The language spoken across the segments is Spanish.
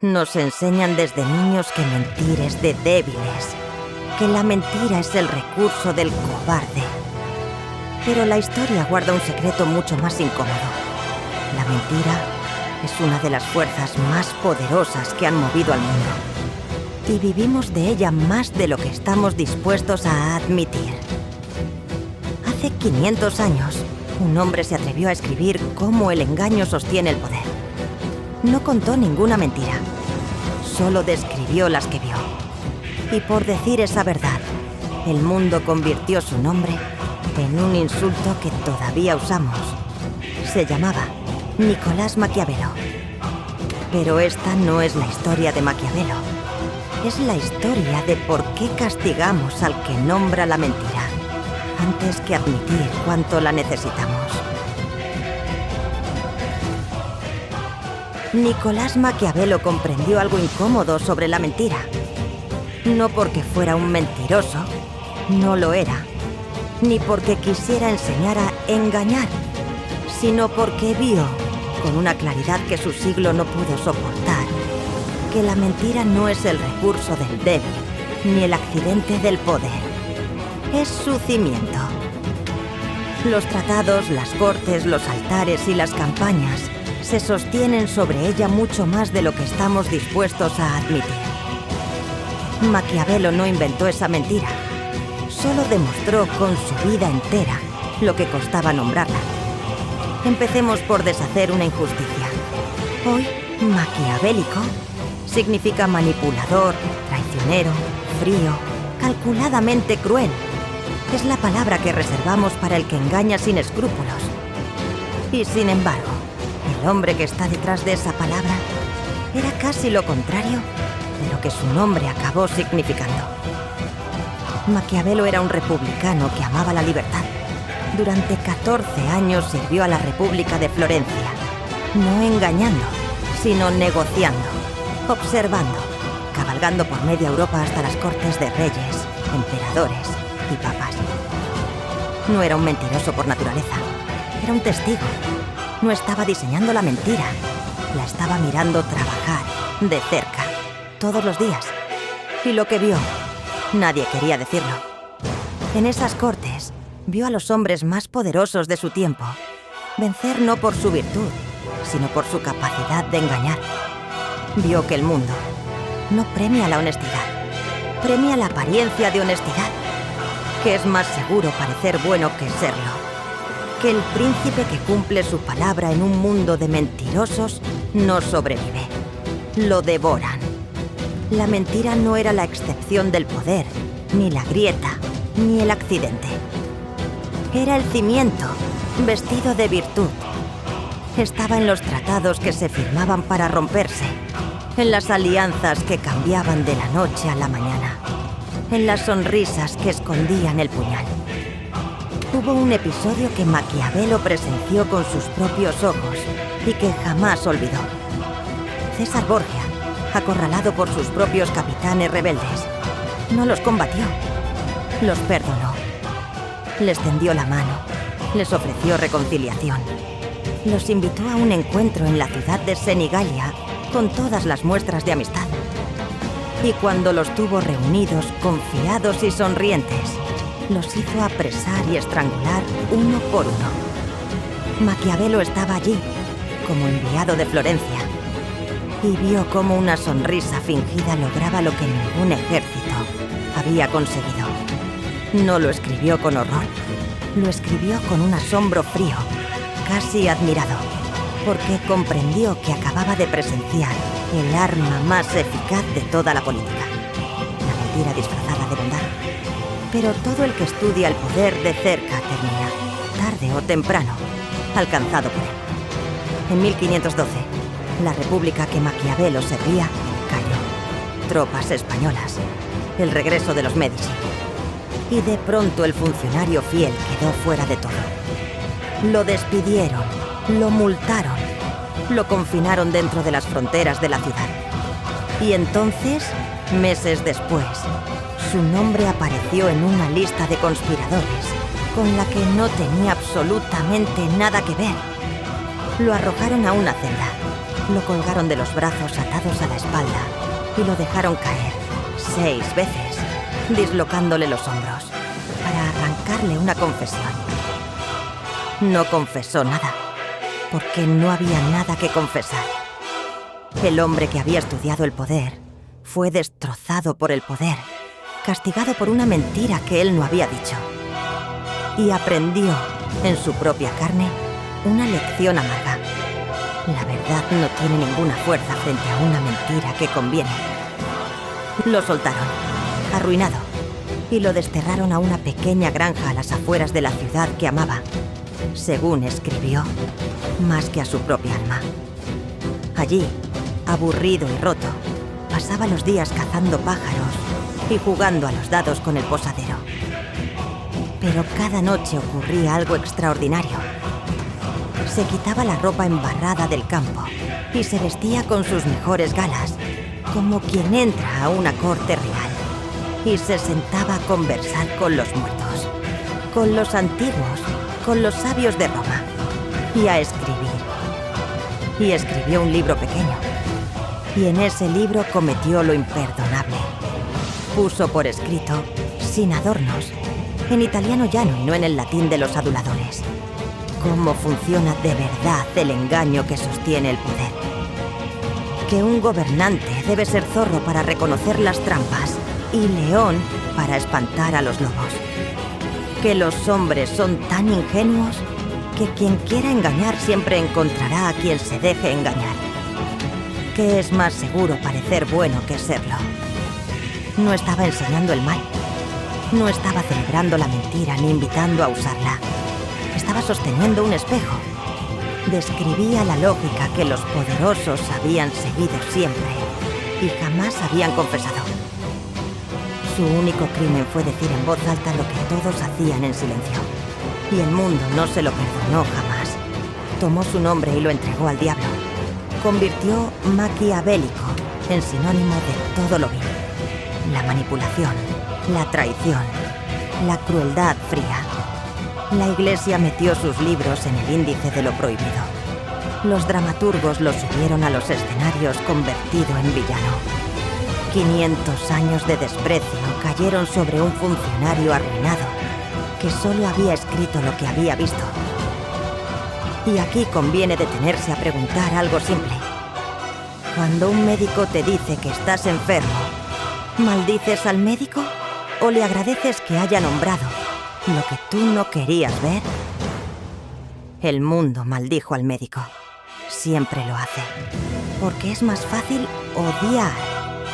Nos enseñan desde niños que mentir es de débiles, que la mentira es el recurso del cobarde. Pero la historia guarda un secreto mucho más incómodo. La mentira es una de las fuerzas más poderosas que han movido al mundo. Y vivimos de ella más de lo que estamos dispuestos a admitir. Hace 500 años, un hombre se atrevió a escribir cómo el engaño sostiene el poder. No contó ninguna mentira, solo describió las que vio. Y por decir esa verdad, el mundo convirtió su nombre en un insulto que todavía usamos. Se llamaba Nicolás Maquiavelo. Pero esta no es la historia de Maquiavelo. Es la historia de por qué castigamos al que nombra la mentira, antes que admitir cuánto la necesitamos. Nicolás Maquiavelo comprendió algo incómodo sobre la mentira. No porque fuera un mentiroso, no lo era. Ni porque quisiera enseñar a engañar, sino porque vio, con una claridad que su siglo no pudo soportar, que la mentira no es el recurso del débil, ni el accidente del poder. Es su cimiento. Los tratados, las cortes, los altares y las campañas se sostienen sobre ella mucho más de lo que estamos dispuestos a admitir. Maquiavelo no inventó esa mentira, solo demostró con su vida entera lo que costaba nombrarla. Empecemos por deshacer una injusticia. Hoy, maquiavélico significa manipulador, traicionero, frío, calculadamente cruel. Es la palabra que reservamos para el que engaña sin escrúpulos. Y sin embargo, el hombre que está detrás de esa palabra era casi lo contrario de lo que su nombre acabó significando. Maquiavelo era un republicano que amaba la libertad. Durante 14 años sirvió a la República de Florencia, no engañando, sino negociando, observando, cabalgando por media Europa hasta las cortes de reyes, emperadores y papas. No era un mentiroso por naturaleza, era un testigo. No estaba diseñando la mentira, la estaba mirando trabajar de cerca, todos los días. Y lo que vio, nadie quería decirlo. En esas cortes, vio a los hombres más poderosos de su tiempo vencer no por su virtud, sino por su capacidad de engañar. Vio que el mundo no premia la honestidad, premia la apariencia de honestidad, que es más seguro parecer bueno que serlo, que el príncipe que cumple su palabra en un mundo de mentirosos no sobrevive, lo devoran. La mentira no era la excepción del poder, ni la grieta, ni el accidente. Era el cimiento, vestido de virtud. Estaba en los tratados que se firmaban para romperse, en las alianzas que cambiaban de la noche a la mañana, en las sonrisas que escondían el puñal. Hubo un episodio que Maquiavelo presenció con sus propios ojos y que jamás olvidó. César Borgia, acorralado por sus propios capitanes rebeldes, no los combatió, los perdonó. Les tendió la mano, les ofreció reconciliación. Los invitó a un encuentro en la ciudad de Senigallia con todas las muestras de amistad. Y cuando los tuvo reunidos, confiados y sonrientes, los hizo apresar y estrangular uno por uno. Maquiavelo estaba allí, como enviado de Florencia, y vio cómo una sonrisa fingida lograba lo que ningún ejército había conseguido. No lo escribió con horror, lo escribió con un asombro frío, casi admirado, porque comprendió que acababa de presenciar el arma más eficaz de toda la política, la mentira disfrazada de bondad. Pero todo el que estudia el poder de cerca termina, tarde o temprano, alcanzado por él. En 1512, la república que Maquiavelo servía cayó. Tropas españolas, el regreso de los Médici. Y de pronto el funcionario fiel quedó fuera de todo. Lo despidieron, lo multaron, lo confinaron dentro de las fronteras de la ciudad. Y entonces, meses después, su nombre apareció en una lista de conspiradores con la que no tenía absolutamente nada que ver. Lo arrojaron a una celda Lo colgaron de los brazos atados a la espalda y lo dejaron caer 6 veces, dislocándole los hombros, para arrancarle una confesión. No confesó nada, porque no había nada que confesar. El hombre que había estudiado el poder fue destrozado por el poder, castigado por una mentira que él no había dicho. Y aprendió, en su propia carne, una lección amarga. La verdad no tiene ninguna fuerza frente a una mentira que conviene. Lo soltaron, arruinado, y lo desterraron a una pequeña granja a las afueras de la ciudad que amaba, según escribió, más que a su propia alma. Allí, aburrido y roto, pasaba los días cazando pájaros y jugando a los dados con el posadero. Pero cada noche ocurría algo extraordinario. Se quitaba la ropa embarrada del campo y se vestía con sus mejores galas, como quien entra a una corte real, y se sentaba a conversar con los muertos, con los antiguos, con los sabios de Roma, y a escribir. Y escribió un libro pequeño, y en ese libro cometió lo imperdonable. Puso por escrito, sin adornos, en italiano llano y no en el latín de los aduladores, cómo funciona de verdad el engaño que sostiene el poder. Que un gobernante debe ser zorro para reconocer las trampas y león para espantar a los lobos. Que los hombres son tan ingenuos que quien quiera engañar siempre encontrará a quien se deje engañar. Que es más seguro parecer bueno que serlo. No estaba enseñando el mal. No estaba celebrando la mentira ni invitando a usarla. Estaba sosteniendo un espejo. Describía la lógica que los poderosos habían seguido siempre y jamás habían confesado. Su único crimen fue decir en voz alta lo que todos hacían en silencio. Y el mundo no se lo perdonó jamás. Tomó su nombre y lo entregó al diablo. Convirtió maquiavélico en sinónimo de todo lo vil. La manipulación, la traición, la crueldad fría. La Iglesia metió sus libros en el índice de lo prohibido. Los dramaturgos los subieron a los escenarios convertido en villano. 500 años de desprecio cayeron sobre un funcionario arruinado que solo había escrito lo que había visto. Y aquí conviene detenerse a preguntar algo simple. Cuando un médico te dice que estás enfermo, ¿maldices al médico o le agradeces que haya nombrado lo que tú no querías ver? El mundo maldijo al médico. Siempre lo hace. Porque es más fácil odiar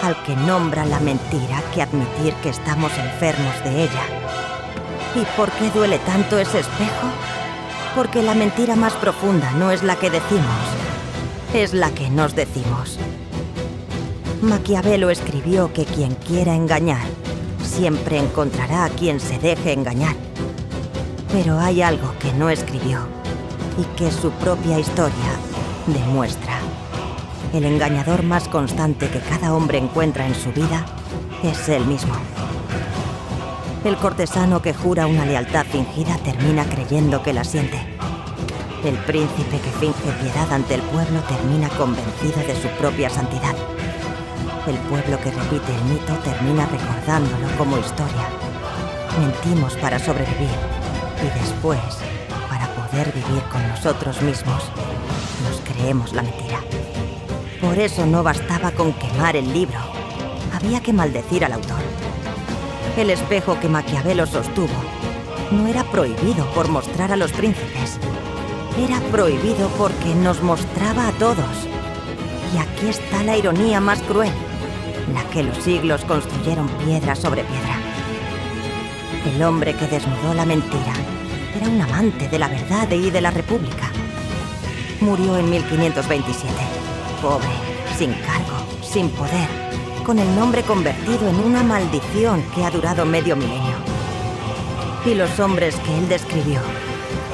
al que nombra la mentira que admitir que estamos enfermos de ella. ¿Y por qué duele tanto ese espejo? Porque la mentira más profunda no es la que decimos, es la que nos decimos. Maquiavelo escribió que quien quiera engañar siempre encontrará a quien se deje engañar. Pero hay algo que no escribió y que su propia historia demuestra. El engañador más constante que cada hombre encuentra en su vida es él mismo. El cortesano que jura una lealtad fingida termina creyendo que la siente. El príncipe que finge piedad ante el pueblo termina convencido de su propia santidad. El pueblo que repite el mito termina recordándolo como historia. Mentimos para sobrevivir y después, para poder vivir con nosotros mismos, nos creemos la mentira. Por eso no bastaba con quemar el libro. Había que maldecir al autor. El espejo que Maquiavelo sostuvo no era prohibido por mostrar a los príncipes. Era prohibido porque nos mostraba a todos. Y aquí está la ironía más cruel, la que los siglos construyeron piedra sobre piedra. El hombre que desnudó la mentira era un amante de la verdad y de la República. Murió en 1527, pobre, sin cargo, sin poder, con el nombre convertido en una maldición que ha durado medio milenio. Y los hombres que él describió,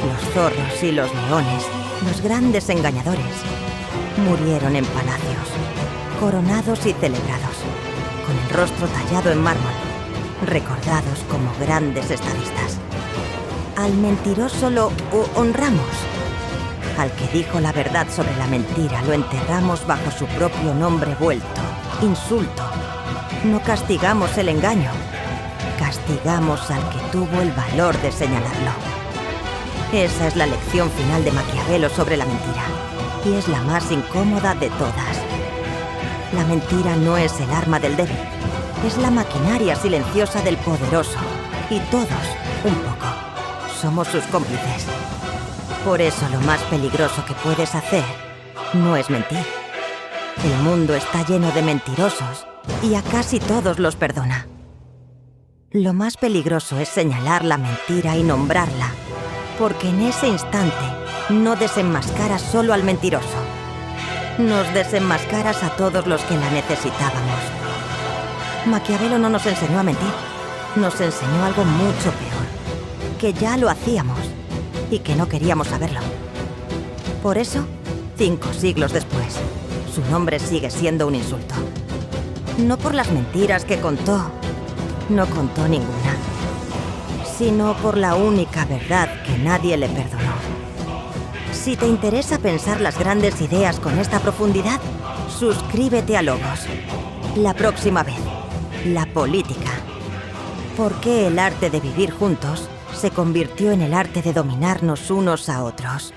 los zorros y los leones, los grandes engañadores, murieron en palacios, coronados y celebrados, con el rostro tallado en mármol, recordados como grandes estadistas. Al mentiroso lo honramos, Al que dijo la verdad sobre la mentira lo enterramos bajo su propio nombre vuelto. Insulto. No castigamos el engaño. Castigamos al que tuvo el valor de señalarlo. Esa es la lección final de Maquiavelo sobre la mentira. Y es la más incómoda de todas. La mentira no es el arma del débil. Es la maquinaria silenciosa del poderoso. Y todos, un poco, somos sus cómplices. Por eso lo más peligroso que puedes hacer no es mentir. El mundo está lleno de mentirosos y a casi todos los perdona. Lo más peligroso es señalar la mentira y nombrarla, porque en ese instante no desenmascaras solo al mentiroso. Nos desenmascaras a todos los que la necesitábamos. Maquiavelo no nos enseñó a mentir. Nos enseñó algo mucho peor, que ya lo hacíamos y que no queríamos saberlo. Por eso, 5 siglos después, su nombre sigue siendo un insulto. No por las mentiras que contó, no contó ninguna, sino por la única verdad que nadie le perdonó. Si te interesa pensar las grandes ideas con esta profundidad, suscríbete a Logos. La próxima vez, la política. ¿Por qué el arte de vivir juntos se convirtió en el arte de dominarnos unos a otros?